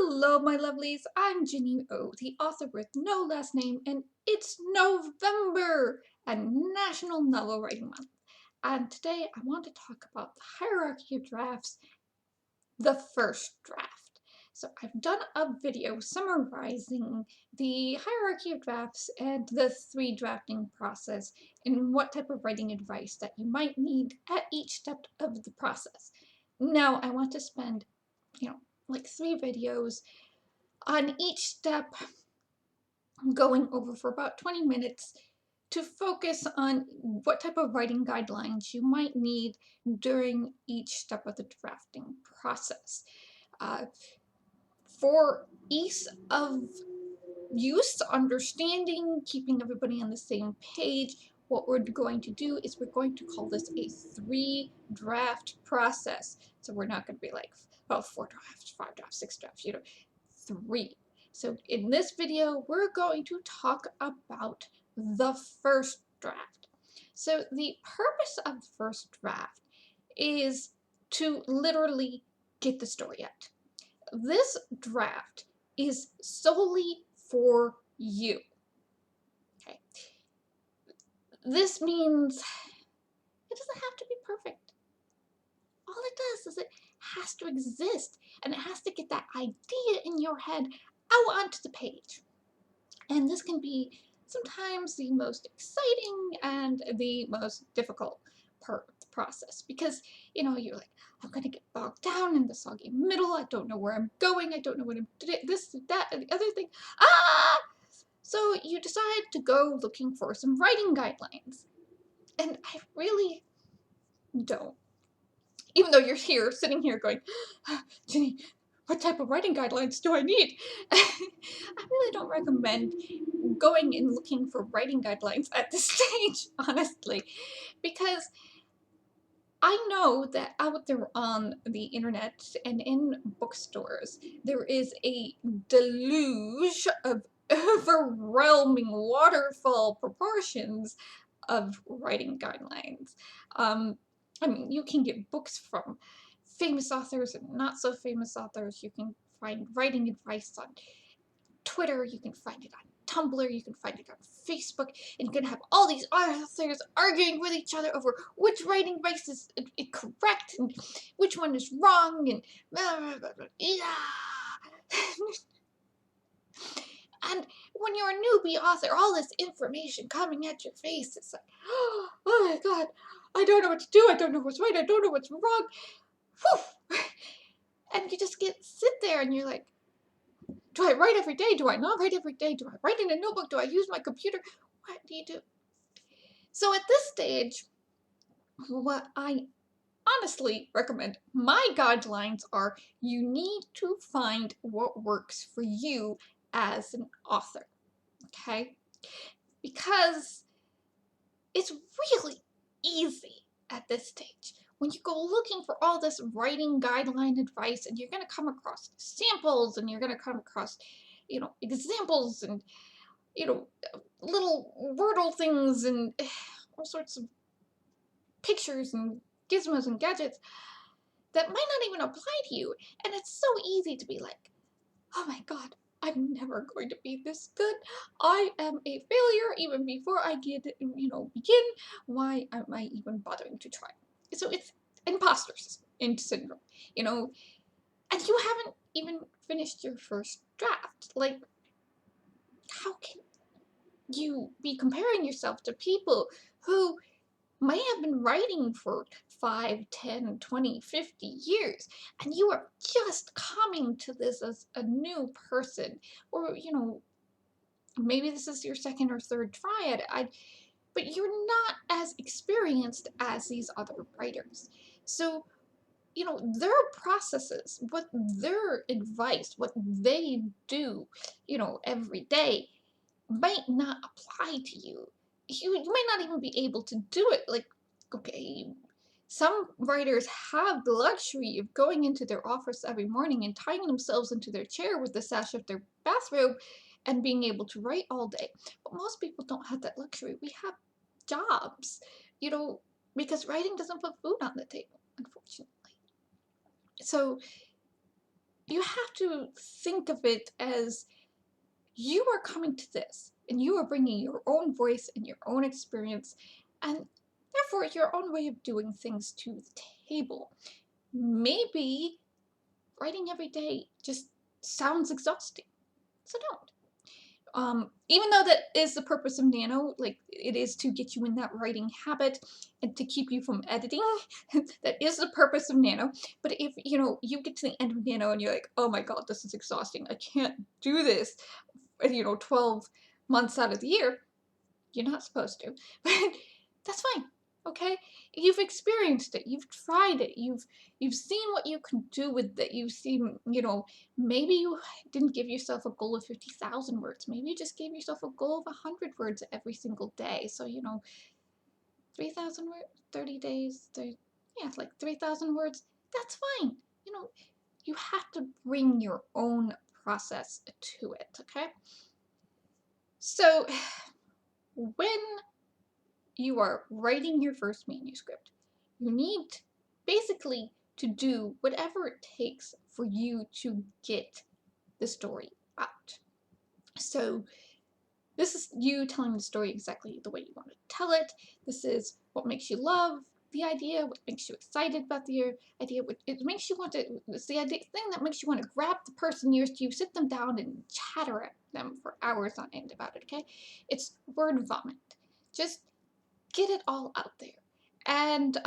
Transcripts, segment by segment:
Hello, my lovelies. I'm Ginny O, the author with no last name, and it's November and National Novel Writing Month. And today I want to talk about the hierarchy of drafts, the first draft. So I've done a video summarizing the hierarchy of drafts and the three drafting process and what type of writing advice that you might need at each step of the process. Now I want to spend, like 3 videos on each step, going over for about 20 minutes to focus on what type of writing guidelines you might need during each step of the drafting process. Uh, for ease of use, understanding, keeping everybody on the same page, what we're going to do is we're going to call this a 3-draft process. So we're not going to be like, well, 4 drafts, 5 drafts, 6 drafts, 3. So in this video, we're going to talk about the first draft. So the purpose of the first draft is to literally get the story out. This draft is solely for you. Okay. This means it doesn't have to be perfect. All it does is it has to exist, and it has to get that idea in your head out onto the page. And this can be sometimes the most exciting and the most difficult part of the process, because you're like, I'm gonna get bogged down in the soggy middle. I don't know where I'm going. I don't know what I'm doing. This, that, and the other thing. So you decide to go looking for some writing guidelines, and I really don't. Even though you're here, sitting here going, Ginny, what type of writing guidelines do I need? I really don't recommend going and looking for writing guidelines at this stage, honestly, because I know that out there on the internet and in bookstores, there is a deluge of overwhelming waterfall proportions of writing guidelines. I mean, you can get books from famous authors and not so famous authors. You can find writing advice on Twitter, you can find it on Tumblr, you can find it on Facebook, and you can have all these authors arguing with each other over which writing advice is correct and which one is wrong, and blah, blah, blah, blah, and when you're a newbie author, all this information coming at your face, it's like, oh my god, I don't know what to do, I don't know what's right, I don't know what's wrong. Whew. And you just sit there and you're like, do I write every day? Do I not write every day? Do I write in a notebook? Do I use my computer? What do you do? So at this stage, what I honestly recommend, my guidelines are, you need to find what works for you as an author, okay? Because it's really easy at this stage. When you go looking for all this writing guideline advice, and you're going to come across samples, and you're going to come across, examples, and, little Wordle things, and all sorts of pictures, and gizmos, and gadgets that might not even apply to you. And it's so easy to be like, oh my god, I'm never going to be this good. I am a failure even before I begin. Why am I even bothering to try? So it's imposter syndrome, and you haven't even finished your first draft. Like, how can you be comparing yourself to people who may have been writing for 5, 10, 20, 50 years, and you are just coming to this as a new person, or, maybe this is your second or third try at it, but you're not as experienced as these other writers. So, their processes, what their advice, what they do, every day might not apply to you. You might not even be able to do it. Like, okay, some writers have the luxury of going into their office every morning and tying themselves into their chair with the sash of their bathrobe and being able to write all day. But most people don't have that luxury. We have jobs, because writing doesn't put food on the table, unfortunately. So you have to think of it as you are coming to this and you are bringing your own voice and your own experience and therefore your own way of doing things to the table. Maybe writing every day just sounds exhausting, so don't. Even though that is the purpose of Nano, like it is to get you in that writing habit and to keep you from editing, that is the purpose of Nano. But if, you get to the end of Nano and you're like, oh my god, this is exhausting, I can't do this, 12 months out of the year, you're not supposed to, but that's fine, okay? You've experienced it, you've tried it, you've seen what you can do with it, you've seen, maybe you didn't give yourself a goal of 50,000 words, maybe you just gave yourself a goal of 100 words every single day, so, 3,000 words, 30 days, yeah, like 3,000 words, that's fine, you have to bring your own process to it, okay? So, when you are writing your first manuscript, you need basically to do whatever it takes for you to get the story out. So this is you telling the story exactly the way you want to tell it. This is what makes you love the idea, what makes you excited about the idea, what it makes you want to, it's the thing that makes you want to grab the person nearest you, sit them down and chatter at them for hours on end about it, okay? It's word vomit. Just get it all out there. And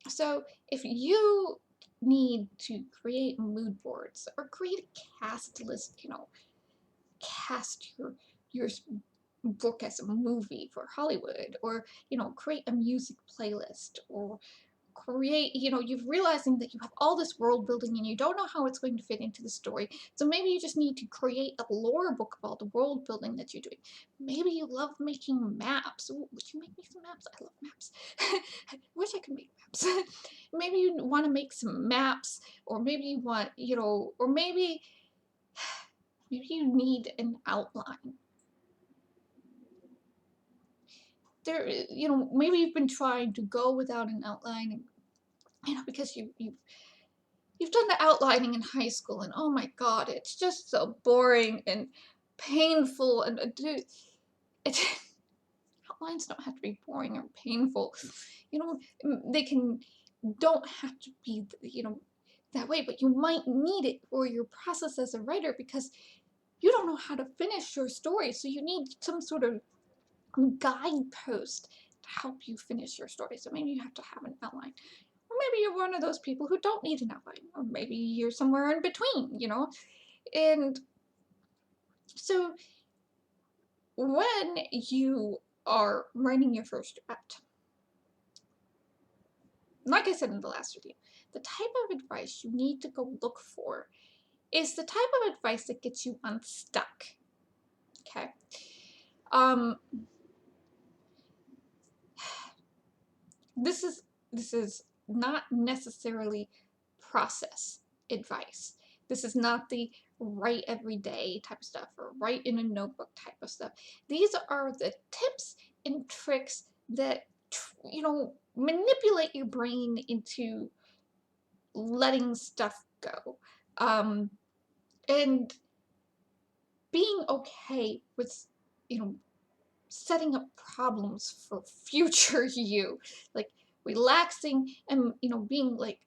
so if you need to create mood boards or create a cast list, cast your book as a movie for Hollywood, or create a music playlist, or create, you've realizing that you have all this world building and you don't know how it's going to fit into the story. So maybe you just need to create a lore book about the world building that you're doing. Maybe you love making maps. Ooh, would you make me some maps? I love maps. I wish I could make maps. Maybe you want to make some maps, or maybe you want, or maybe you need an outline. There, maybe you've been trying to go without an outline, because you've done the outlining in high school, and oh my god, it's just so boring and painful, and outlines don't have to be boring or painful, they don't have to be, that way, but you might need it for your process as a writer because you don't know how to finish your story, so you need some sort of guidepost to help you finish your story. So maybe you have to have an outline. Or maybe you're one of those people who don't need an outline. Or maybe you're somewhere in between, And so when you are writing your first draft, like I said in the last video, the type of advice you need to go look for is the type of advice that gets you unstuck. Okay? This is not necessarily process advice. This is not the write every day type of stuff or write in a notebook type of stuff. These are the tips and tricks that, manipulate your brain into letting stuff go. And being okay with, setting up problems for future you, like relaxing and, being like,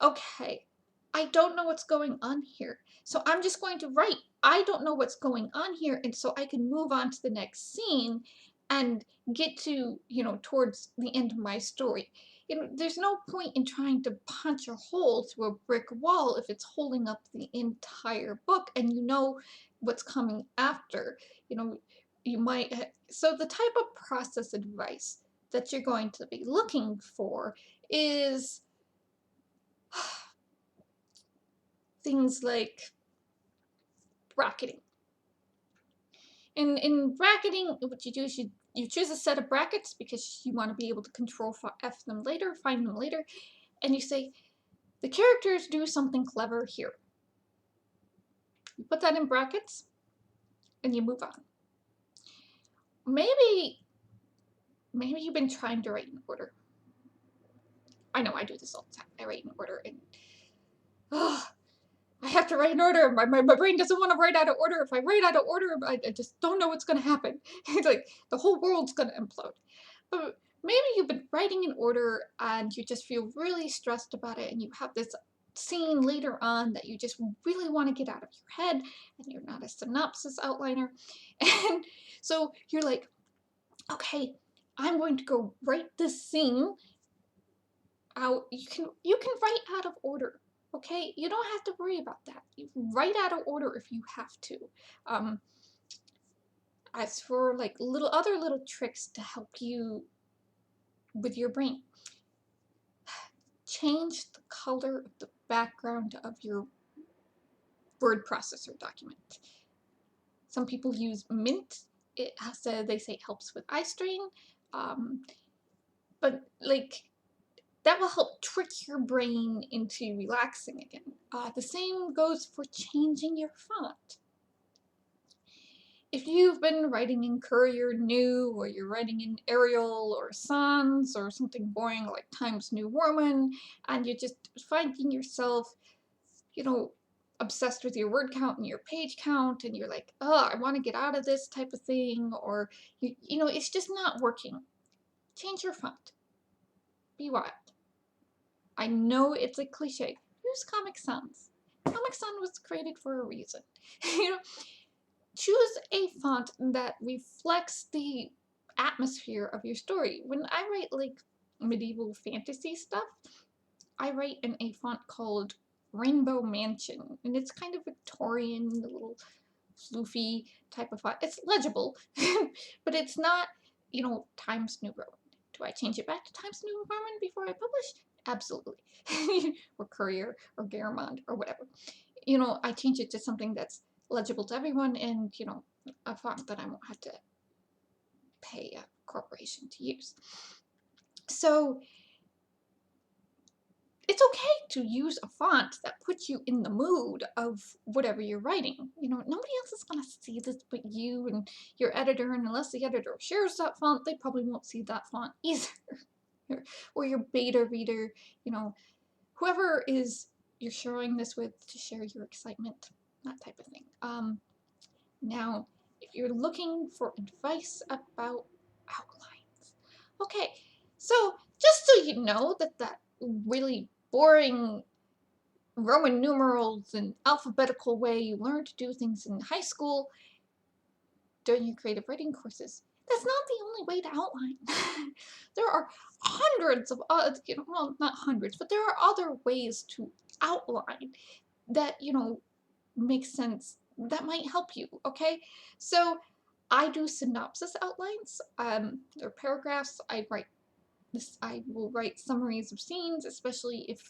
okay, I don't know what's going on here, so I'm just going to write. I don't know what's going on here, and so I can move on to the next scene and get to, towards the end of my story. There's no point in trying to punch a hole through a brick wall if it's holding up the entire book and you know what's coming after. You might, so the type of process advice that you're going to be looking for is things like bracketing. In bracketing, what you do is you choose a set of brackets because you want to be able to control F them later, find them later, and you say, the characters do something clever here. You put that in brackets, and you move on. Maybe you've been trying to write in order. I know I do this all the time. I write in order, and I have to write in order. My brain doesn't want to write out of order. If I write out of order, I just don't know what's going to happen. It's like the whole world's going to implode. But maybe you've been writing in order and you just feel really stressed about it, and you have this scene later on that you just really want to get out of your head, and you're not a synopsis outliner. And so you're like, okay, I'm going to go write this scene out. You can write out of order. Okay, you don't have to worry about that. You write out of order if you have to. As for like other little tricks to help you with your brain, change the color of the background of your word processor document. Some people use mint. They say it helps with eye strain, but like that will help trick your brain into relaxing again. The same goes for changing your font. If you've been writing in Courier New, or you're writing in Arial or Sans or something boring like Times New Roman, and you're just finding yourself, obsessed with your word count and your page count, and you're like, oh, I want to get out of this type of thing, or, it's just not working. Change your font. Be wild. I know it's a cliche. Use Comic Sans. Comic Sans was created for a reason. Choose a font that reflects the atmosphere of your story. When I write like medieval fantasy stuff, I write in a font called Rainbow Mansion, and it's kind of Victorian, a little floofy type of font. It's legible, but it's not, Times New Roman. Do I change it back to Times New Roman before I publish? Absolutely. Or Courier or Garamond or whatever. I change it to something that's legible to everyone, and, a font that I won't have to pay a corporation to use. So it's okay to use a font that puts you in the mood of whatever you're writing. Nobody else is going to see this but you and your editor, and unless the editor shares that font, they probably won't see that font either. Or your beta reader, whoever is you're sharing this with to share your excitement, that type of thing. Now, if you're looking for advice about outlines, okay, so just so you know that really boring Roman numerals and alphabetical way you learn to do things in high school during your creative writing courses, that's not the only way to outline. There are hundreds of other, well, not hundreds, but there are other ways to outline that, make sense, that might help you, okay? So I do synopsis outlines. They're paragraphs. I will write summaries of scenes, especially if,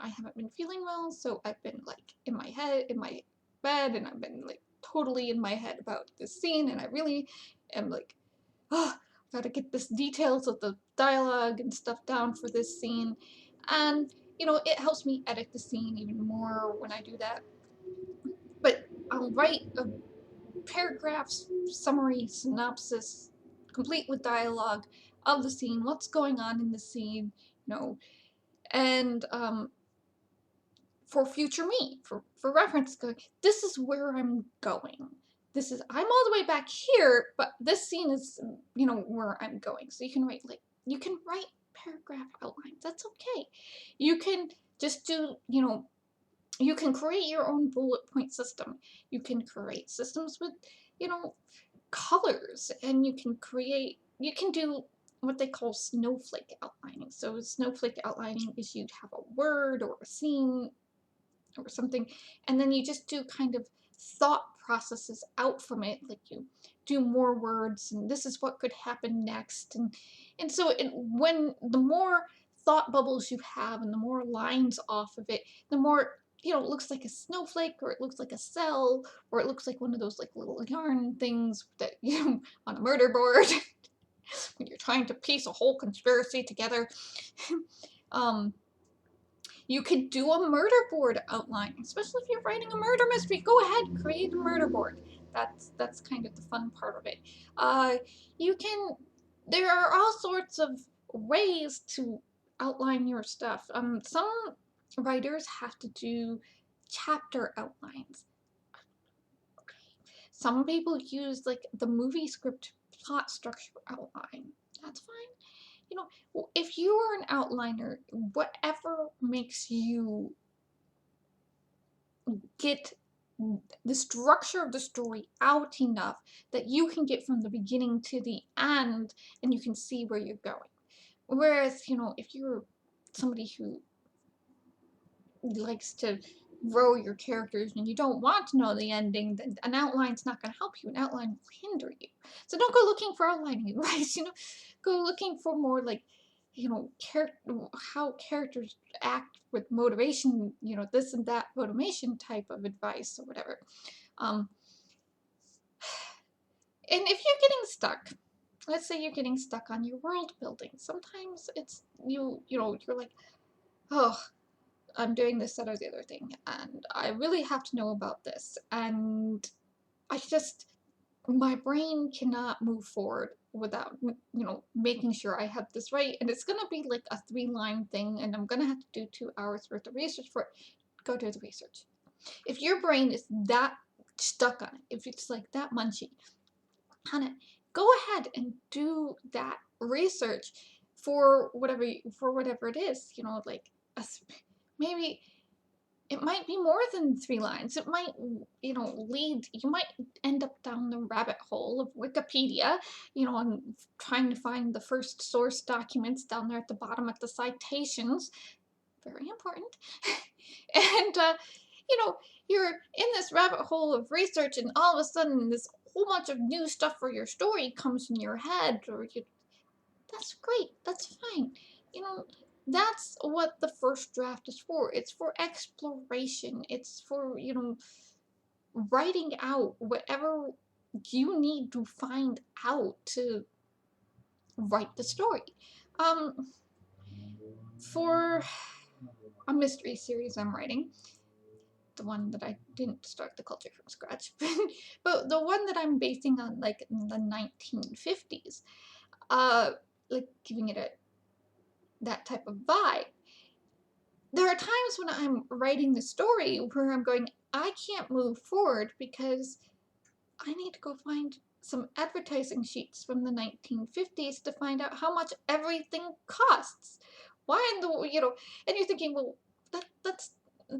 I haven't been feeling well, so I've been like in my bed, and I've been like totally in my head about this scene, and I really am like, oh, gotta get this details of the dialogue and stuff down for this scene. And, it helps me edit the scene even more when I do that. But I'll write a paragraph summary, synopsis, complete with dialogue of the scene, what's going on in the scene, and for future me, for reference, this is where I'm going. I'm all the way back here, but this scene is, where I'm going. So you can write paragraph outlines. That's okay. You can just do, you can create your own bullet point system. You can create systems with, colors, and you can do what they call snowflake outlining. So snowflake outlining is you'd have a word or a scene or something, and then you just do kind of thought processes out from it, like you do more words, and this is what could happen next, and so when the more thought bubbles you have and the more lines off of it, the more it looks like a snowflake, or it looks like a cell, or it looks like one of those like little yarn things that on a murder board when you're trying to piece a whole conspiracy together. You could do a murder board outline, especially if you're writing a murder mystery. Go ahead, create a murder board. That's kind of the fun part of it. There are all sorts of ways to outline your stuff. Some writers have to do chapter outlines. Some people use like the movie script plot structure outline. That's fine. You know, if you are an outliner, whatever makes you get the structure of the story out enough that you can get from the beginning to the end and you can see where you're going. Whereas, you know, if you're somebody who likes to grow your characters and you don't want to know the ending, then an outline's not going to help you. An outline will hinder you. So don't go looking for outlining advice, you know. Go looking for more like, you know, how characters act with motivation, you know, this and that motivation type of advice or whatever. And if you're getting stuck, let's say you're getting stuck on your world building. Sometimes it's, you know, you're like, oh, I'm doing this, that, or the other thing, and I really have to know about this, and my brain cannot move forward without, you know, making sure I have this right, and it's gonna be like a 3-line thing, and I'm gonna have to do 2 hours worth of research for it. Go do the research. If your brain is that stuck on it, if it's like that munchy on it, go ahead and do that research for whatever it is, you know, like maybe it might be more than 3 lines. It might, you know, you might end up down the rabbit hole of Wikipedia, you know, and trying to find the first source documents down there at the bottom at the citations. Very important. And, you know, you're in this rabbit hole of research and all of a sudden this whole bunch of new stuff for your story comes in your head, or that's great. That's fine. You know, that's what the first draft is for. It's for exploration. It's for, you know, writing out whatever you need to find out to write the story. For a mystery series I'm writing, the one that I didn't start the culture from scratch, but the one that I'm basing on like the 1950s, like giving it that type of vibe. There are times when I'm writing the story where I'm going, I can't move forward because I need to go find some advertising sheets from the 1950s to find out how much everything costs. Why in the, you know, and you're thinking, well, that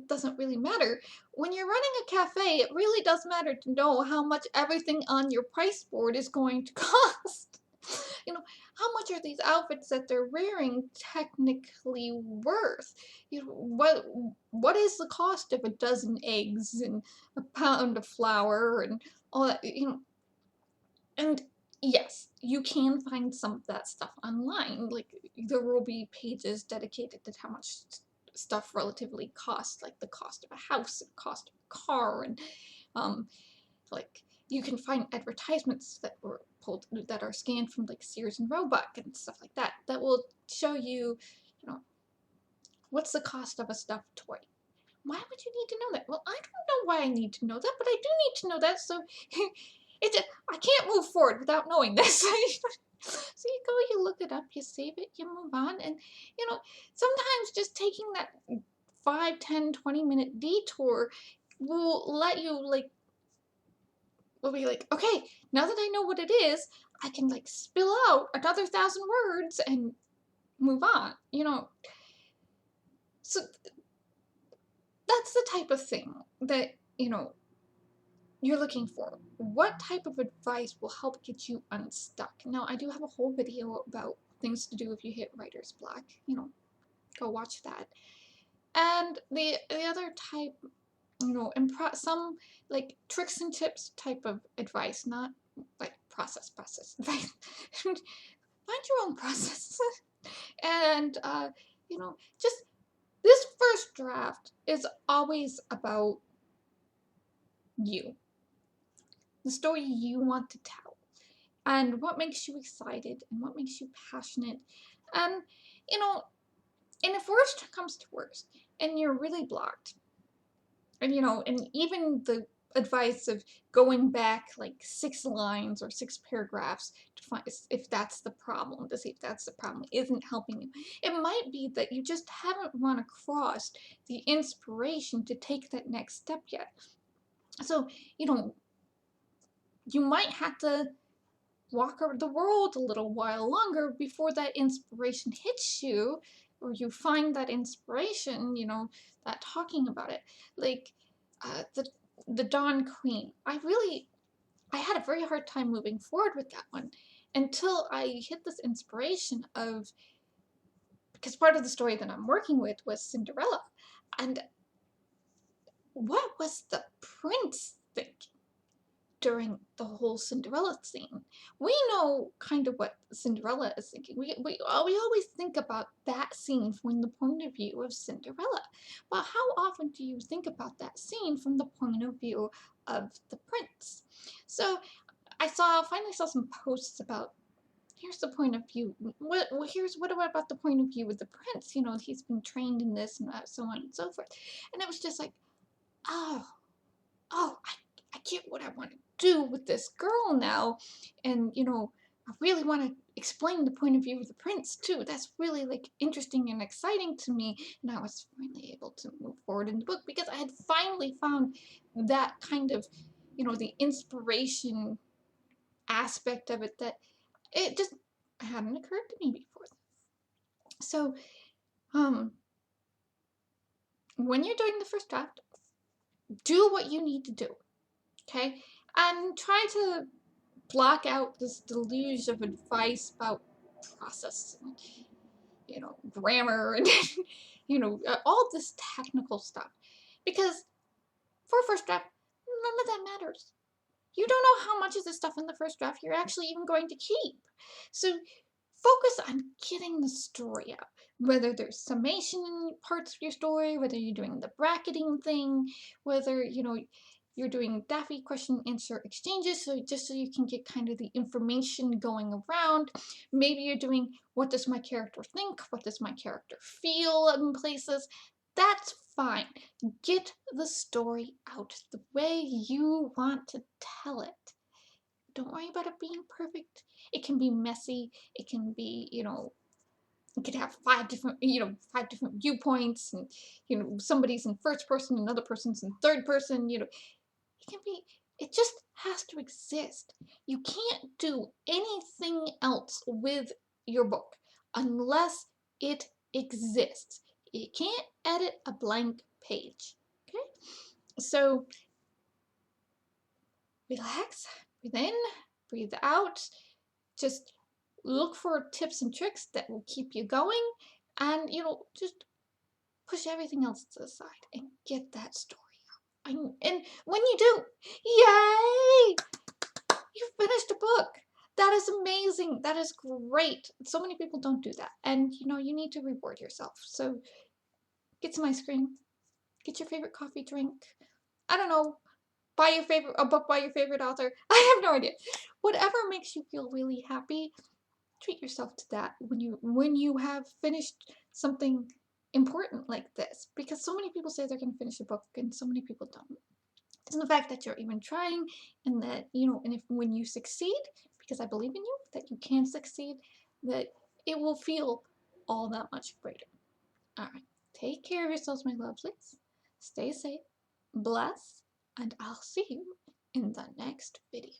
doesn't really matter. When you're running a cafe, it really does matter to know how much everything on your price board is going to cost. You know, how much are these outfits that they're wearing technically worth? You know, what is the cost of a dozen eggs and a pound of flour and all that, you know? And yes, you can find some of that stuff online. Like, there will be pages dedicated to how much stuff relatively costs, like the cost of a house and cost of a car, and like you can find advertisements that were pulled that are scanned from like Sears and Roebuck and stuff like that that will show you, you know, what's the cost of a stuffed toy. Why would you need to know that? Well, I don't know why I need to know that, but I do need to know that, so I can't move forward without knowing this. So you go, you look it up, you save it, you move on, and you know, sometimes just taking that 5, 10, 20-minute detour will let you like will be like, okay, now that I know what it is, I can like spill out another 1,000 words and move on, you know. So that's the type of thing that, you know, you're looking for. What type of advice will help get you unstuck? Now, I do have a whole video about things to do if you hit writer's block, you know, go watch that. And the other type, you know, some like tricks and tips type of advice, not like process advice. Find your own process. And, you know, just this first draft is always about you. The story you want to tell. And what makes you excited and what makes you passionate. And, you know, and if worst comes to worst and you're really blocked, and, you know, and even the advice of going back like 6 lines or 6 paragraphs to find if that's the problem, to see if that's the problem isn't helping you. It might be that you just haven't run across the inspiration to take that next step yet. So, you know, you might have to walk around the world a little while longer before that inspiration hits you, or you find that inspiration, that talking about it. Like the Dawn Queen. I had a very hard time moving forward with that one until I hit this inspiration of, because part of the story that I'm working with was Cinderella. And what was the prince thinking during the whole Cinderella scene? We know kind of what Cinderella is thinking. We always think about that scene from the point of view of Cinderella. But how often do you think about that scene from the point of view of the prince? So I finally saw some posts about, here's the point of view. What about the point of view of the prince? He's been trained in this and so on and so forth. And it was just like, oh, I get what I want to do with this girl now. And, I really want to explain the point of view of the prince too. That's really like interesting and exciting to me. And I was finally able to move forward in the book because I had finally found that kind of, the inspiration aspect of it that it just hadn't occurred to me before. So, when you're doing the first draft, do what you need to do, okay? And try to block out this deluge of advice about process and, grammar and, all this technical stuff. Because for a first draft, none of that matters. You don't know how much of the stuff in the first draft you're actually even going to keep. So focus on getting the story out. Whether there's summation in parts of your story, whether you're doing the bracketing thing, whether, you're doing Daffy question answer exchanges, so just so you can get kind of the information going around. Maybe you're doing, what does my character think? What does my character feel in places? That's fine. Get the story out the way you want to tell it. Don't worry about it being perfect. It can be messy. It can be, you could have 5 different viewpoints, and, somebody's in first person, another person's in third person, it just has to exist. You can't do anything else with your book unless it exists. You can't edit a blank page, okay? So, relax, breathe in, breathe out, just look for tips and tricks that will keep you going, and, just push everything else to the side and get that story out. And when you do, yay! You finished a book. That is amazing. That is great. So many people don't do that. And, you need to reward yourself. So get some ice cream. Get your favorite coffee drink. I don't know. Buy a book by your favorite author. I have no idea. Whatever makes you feel really happy, treat yourself to that when you have finished something important like this. Because so many people say they're going to finish a book and so many people don't. And the fact that you're even trying, and that, and when you succeed, because I believe in you, that you can succeed, that it will feel all that much greater. All right. Take care of yourselves, my lovelies. Stay safe, bless, and I'll see you in the next video.